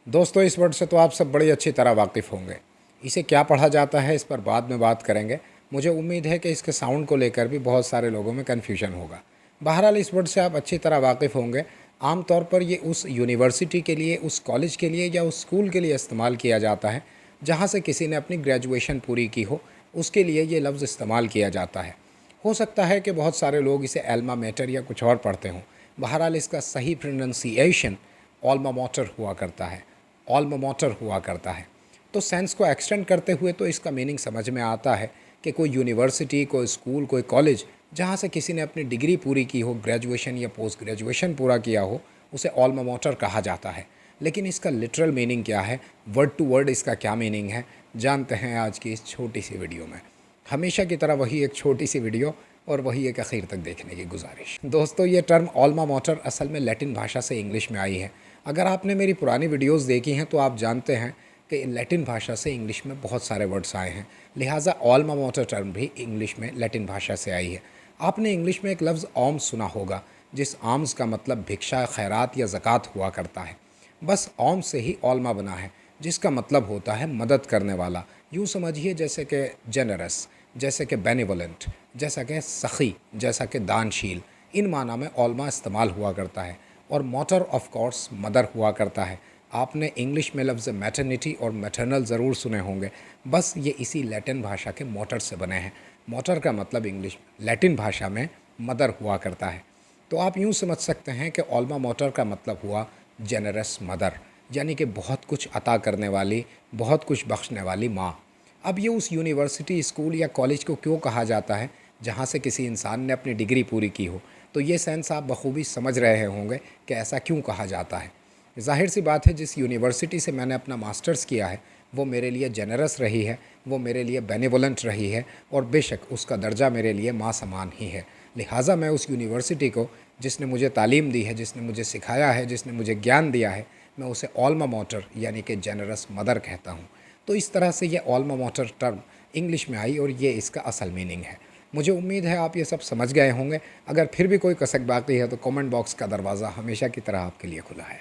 दोस्तों, इस वर्ड से तो आप सब बड़ी अच्छी तरह वाकिफ़ होंगे। इसे क्या पढ़ा जाता है इस पर बाद में बात करेंगे। मुझे उम्मीद है कि इसके साउंड को लेकर भी बहुत सारे लोगों में कन्फ्यूजन होगा। बहरहाल इस वर्ड से आप अच्छी तरह वाकिफ़ होंगे। आम तौर पर ये उस यूनिवर्सिटी के लिए, उस कॉलेज के लिए या उस स्कूल के लिए इस्तेमाल किया जाता है जहाँ से किसी ने अपनी ग्रेजुएशन पूरी की हो, उसके लिए ये लफ्ज़ इस्तेमाल किया जाता है। हो सकता है कि बहुत सारे लोग इसे एल्मा मैटर या कुछ और पढ़ते हों। बहरहाल इसका सही प्रोनंसिएशन ऑल्मा मैटर हुआ करता है, ऑल्मा मैटर हुआ करता है। तो सेंस को एक्सटेंड करते हुए तो इसका मीनिंग समझ में आता है कि कोई यूनिवर्सिटी, कोई स्कूल, कोई कॉलेज जहाँ से किसी ने अपनी डिग्री पूरी की हो, ग्रेजुएशन या पोस्ट ग्रेजुएशन पूरा किया हो, उसे ऑल्मा मैटर कहा जाता है। लेकिन इसका लिटरल मीनिंग क्या है, वर्ड टू वर्ड इसका क्या मीनिंग है, जानते हैं आज की इस छोटी सी वीडियो में। हमेशा की तरह वही एक छोटी सी वीडियो और वही एक आखिर तक देखने की गुजारिश। दोस्तों, ये टर्म ऑल्मा मैटर असल में लैटिन भाषा से इंग्लिश में आई है। अगर आपने मेरी पुरानी वीडियोस देखी हैं तो आप जानते हैं कि लैटिन भाषा से इंग्लिश में बहुत सारे वर्ड्स आए हैं, लिहाजा ऑल्मा मैटर टर्म भी इंग्लिश में लैटिन भाषा से आई है। आपने इंग्लिश में एक लफ्ज़ ऑम्स सुना होगा, जिस आम्स का मतलब भिक्षा, खैरात या ज़कात हुआ करता है। बस ऑम्स से ही ऑल्मा बना है, जिसका मतलब होता है मदद करने वाला। यूँ समझिए जैसे कि जेनरस, जैसे कि बेनिवोलेंट, जैसा कि सखी, जैसा कि दानशील। इन माना में ऑल्मा इस्तेमाल हुआ करता है। और मोटर ऑफ कोर्स मदर हुआ करता है। आपने इंग्लिश में लफ्ज़ मैटरनिटी और मैटरनल ज़रूर सुने होंगे, बस ये इसी लैटिन भाषा के मोटर से बने हैं। मोटर का मतलब इंग्लिश लैटिन भाषा में मदर हुआ करता है। तो आप यूँ समझ सकते हैं कि ऑल्मा मैटर का मतलब हुआ जेनरस मदर, यानी कि बहुत कुछ अता करने वाली, बहुत कुछ बख्शने वाली माँ। अब ये उस यूनिवर्सिटी, स्कूल या कॉलेज को क्यों कहा जाता है जहाँ से किसी इंसान ने अपनी डिग्री पूरी की हो, तो ये सेंस आप बखूबी समझ रहे होंगे कि ऐसा क्यों कहा जाता है। जाहिर सी बात है, जिस यूनिवर्सिटी से मैंने अपना मास्टर्स किया है वो मेरे लिए जेनरस रही है, वो मेरे लिए बेनिवोलेंट रही है और बेशक उसका दर्जा मेरे लिए माँ समान ही है। लिहाजा मैं उस यूनिवर्सिटी को, जिसने मुझे तालीम दी है, जिसने मुझे सिखाया है, जिसने मुझे ज्ञान दिया है, मैं उसे ऑल्मा मैटर यानी कि जेनरस मदर कहता हूँ। तो इस तरह से ये ऑल्मा मैटर टर्म इंग्लिश में आई और ये इसका असल मीनिंग है। मुझे उम्मीद है आप ये सब समझ गए होंगे। अगर फिर भी कोई कसक बाकी है तो कमेंट बॉक्स का दरवाज़ा हमेशा की तरह आपके लिए खुला है।